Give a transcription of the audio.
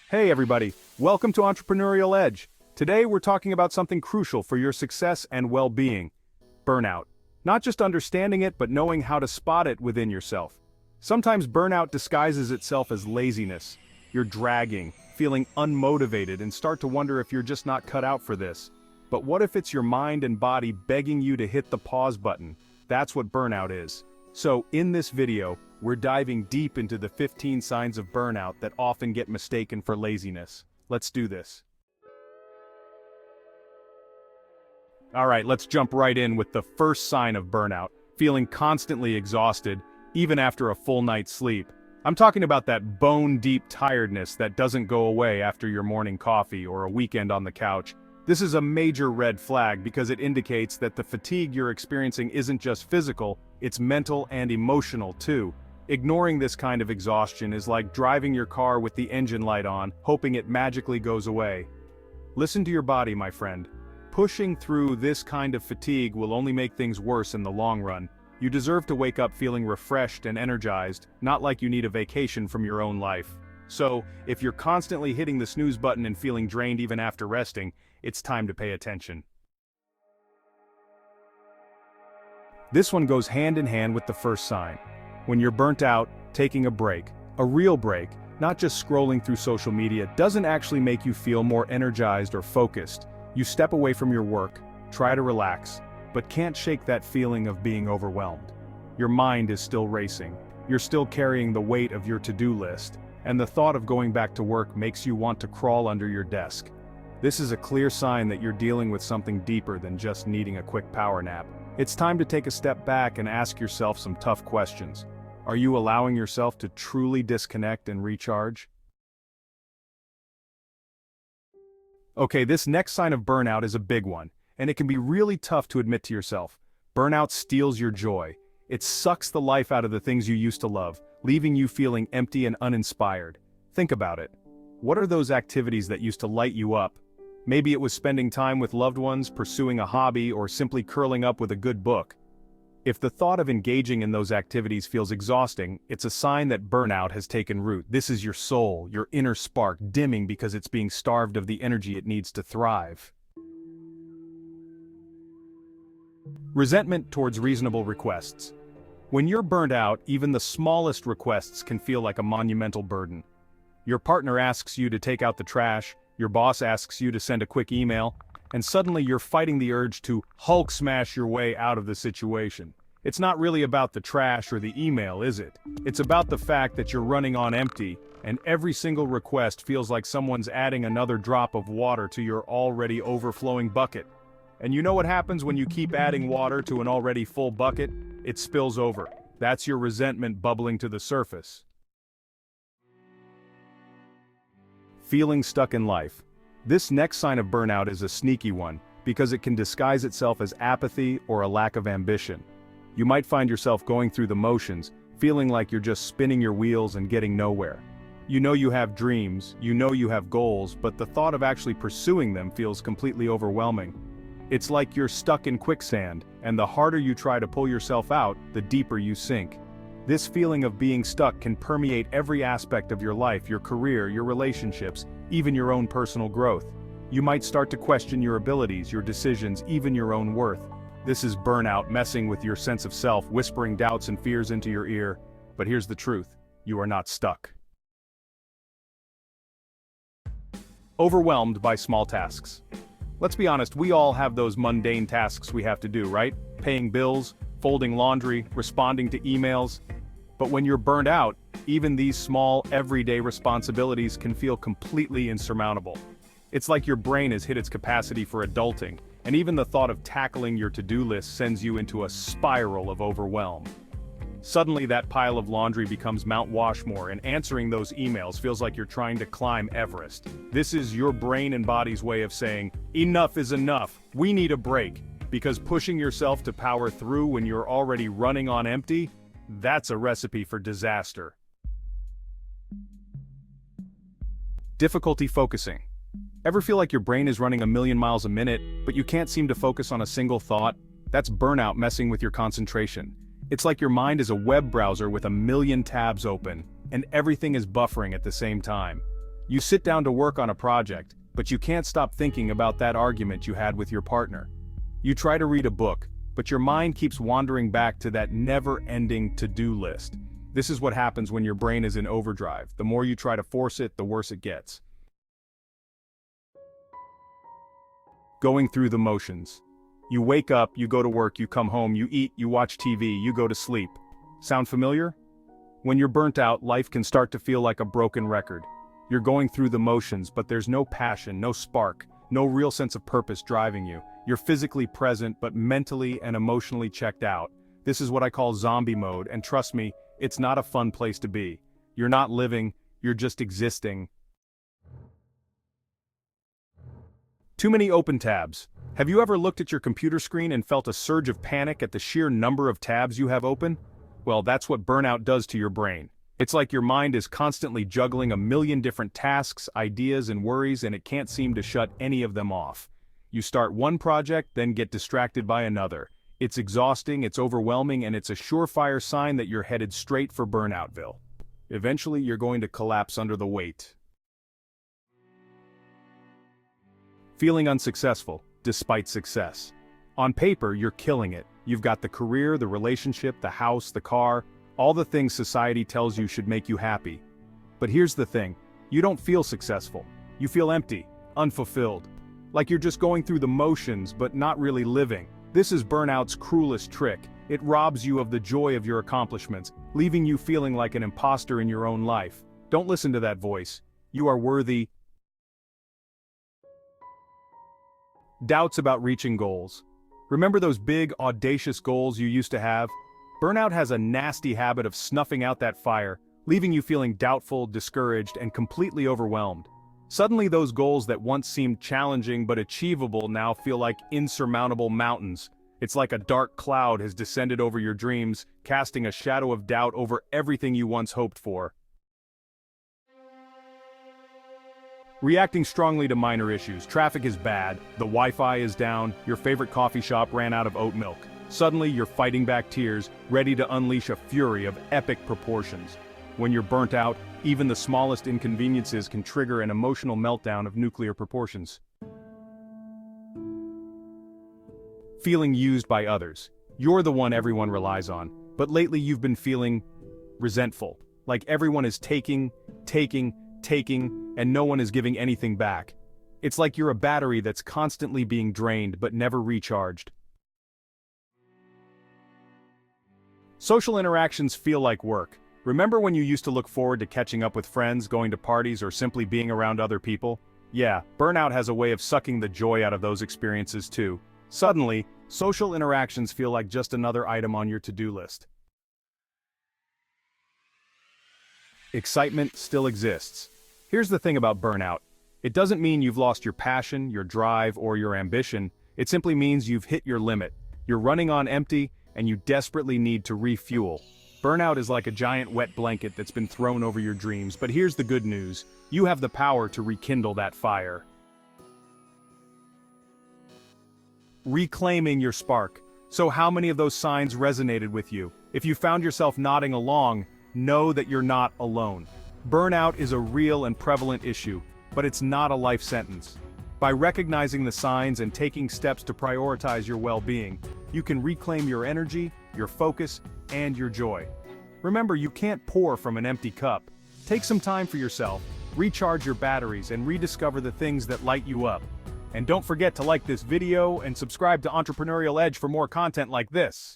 Hey everybody, welcome to Entrepreneurial Edge. Today we're talking about something crucial for your success and well-being: burnout. Not just understanding it, but knowing how to spot it within yourself. Sometimes burnout disguises itself as laziness. You're dragging, feeling unmotivated, and start to wonder if you're just not cut out for this. But what if it's your mind and body begging you to hit the pause button? That's what burnout is. So, in this video, we're diving deep into the 15 signs of burnout that often get mistaken for laziness. Let's do this. Alright, let's jump right in with the first sign of burnout: feeling constantly exhausted, even after a full night's sleep. I'm talking about that bone-deep tiredness that doesn't go away after your morning coffee or a weekend on the couch. This is a major red flag because it indicates that the fatigue you're experiencing isn't just physical, it's mental and emotional too. Ignoring this kind of exhaustion is like driving your car with the engine light on, hoping it magically goes away. Listen to your body, my friend. Pushing through this kind of fatigue will only make things worse in the long run. You deserve to wake up feeling refreshed and energized, not like you need a vacation from your own life. So, if you're constantly hitting the snooze button and feeling drained even after resting, it's time to pay attention. This one goes hand in hand with the first sign. When you're burnt out, taking a real break, not just scrolling through social media, doesn't actually make you feel more energized or focused. You step away from your work, try to relax, but can't shake that feeling of being overwhelmed. Your mind is still racing. You're still carrying the weight of your to-do list, and the thought of going back to work makes you want to crawl under your desk. This is a clear sign that you're dealing with something deeper than just needing a quick power nap. It's time to take a step back and ask yourself some tough questions. Are you allowing yourself to truly disconnect and recharge? Okay, this next sign of burnout is a big one, and it can be really tough to admit to yourself. Burnout steals your joy. It sucks the life out of the things you used to love, leaving you feeling empty and uninspired. Think about it. What are those activities that used to light you up? Maybe it was spending time with loved ones, pursuing a hobby, or simply curling up with a good book. If the thought of engaging in those activities feels exhausting, it's a sign that burnout has taken root. This is your soul, your inner spark, dimming because it's being starved of the energy it needs to thrive. Resentment towards reasonable requests. When you're burned out, even the smallest requests can feel like a monumental burden. Your partner asks you to take out the trash, your boss asks you to send a quick email, and suddenly you're fighting the urge to Hulk smash your way out of the situation. It's not really about the trash or the email, is it? It's about the fact that you're running on empty, and every single request feels like someone's adding another drop of water to your already overflowing bucket. And you know what happens when you keep adding water to an already full bucket? It spills over. That's your resentment bubbling to the surface. Feeling stuck in life. This next sign of burnout is a sneaky one, because it can disguise itself as apathy or a lack of ambition. You might find yourself going through the motions, feeling like you're just spinning your wheels and getting nowhere. You know you have dreams, you know you have goals, but the thought of actually pursuing them feels completely overwhelming. It's like you're stuck in quicksand, and the harder you try to pull yourself out, the deeper you sink. This feeling of being stuck can permeate every aspect of your life, your career, your relationships, even your own personal growth. You might start to question your abilities, your decisions, even your own worth. This is burnout messing with your sense of self, whispering doubts and fears into your ear. But here's the truth: you are not stuck. Overwhelmed by small tasks. Let's be honest, we all have those mundane tasks we have to do, right? Paying bills, folding laundry, responding to emails. But when you're burned out, even these small, everyday responsibilities can feel completely insurmountable. It's like your brain has hit its capacity for adulting, and even the thought of tackling your to-do list sends you into a spiral of overwhelm. Suddenly that pile of laundry becomes Mount Washmore, and answering those emails feels like you're trying to climb Everest. This is your brain and body's way of saying, enough is enough, we need a break. Because pushing yourself to power through when you're already running on empty, that's a recipe for disaster. Difficulty focusing. Ever feel like your brain is running a million miles a minute, but you can't seem to focus on a single thought? That's burnout messing with your concentration. It's like your mind is a web browser with a million tabs open, and everything is buffering at the same time. You sit down to work on a project, but you can't stop thinking about that argument you had with your partner. You try to read a book, but your mind keeps wandering back to that never-ending to-do list. This is what happens when your brain is in overdrive. The more you try to force it, the worse it gets. Going through the motions. You wake up, you go to work, you come home, you eat, you watch TV, you go to sleep. Sound familiar? When you're burnt out, life can start to feel like a broken record. You're going through the motions, but there's no passion, no spark, no real sense of purpose driving you. You're physically present, but mentally and emotionally checked out. This is what I call zombie mode, and trust me, it's not a fun place to be. You're not living, you're just existing. Too many open tabs. Have you ever looked at your computer screen and felt a surge of panic at the sheer number of tabs you have open? Well, that's what burnout does to your brain. It's like your mind is constantly juggling a million different tasks, ideas, and worries, and it can't seem to shut any of them off. You start one project, then get distracted by another. It's exhausting, it's overwhelming, and it's a surefire sign that you're headed straight for Burnoutville. Eventually, you're going to collapse under the weight. Feeling unsuccessful, despite success. On paper, you're killing it. You've got the career, the relationship, the house, the car, all the things society tells you should make you happy. But here's the thing, you don't feel successful. You feel empty, unfulfilled. Like you're just going through the motions, but not really living. This is burnout's cruelest trick. It robs you of the joy of your accomplishments, leaving you feeling like an imposter in your own life. Don't listen to that voice. You are worthy. Doubts about reaching goals. Remember those big, audacious goals you used to have? Burnout has a nasty habit of snuffing out that fire, leaving you feeling doubtful, discouraged, and completely overwhelmed. Suddenly those goals that once seemed challenging but achievable now feel like insurmountable mountains. It's like a dark cloud has descended over your dreams, casting a shadow of doubt over everything you once hoped for. Reacting strongly to minor issues. Traffic is bad, the Wi-Fi is down, your favorite coffee shop ran out of oat milk. Suddenly you're fighting back tears, ready to unleash a fury of epic proportions. When you're burnt out, even the smallest inconveniences can trigger an emotional meltdown of nuclear proportions. Feeling used by others. You're the one everyone relies on, but lately you've been feeling resentful. Like everyone is taking, and no one is giving anything back. It's like you're a battery that's constantly being drained but never recharged. Social interactions feel like work. Remember when you used to look forward to catching up with friends, going to parties, or simply being around other people? Yeah, burnout has a way of sucking the joy out of those experiences too. Suddenly, social interactions feel like just another item on your to-do list. Excitement still exists. Here's the thing about burnout. It doesn't mean you've lost your passion, your drive, or your ambition. It simply means you've hit your limit. You're running on empty, and you desperately need to refuel. Burnout is like a giant wet blanket that's been thrown over your dreams, but here's the good news. You have the power to rekindle that fire. Reclaiming your spark. So how many of those signs resonated with you? If you found yourself nodding along, know that you're not alone. Burnout is a real and prevalent issue, but it's not a life sentence. By recognizing the signs and taking steps to prioritize your well-being, you can reclaim your energy, your focus, and your joy. Remember, you can't pour from an empty cup. Take some time for yourself, recharge your batteries, and rediscover the things that light you up. And don't forget to like this video and subscribe to Entrepreneurial Edge for more content like this.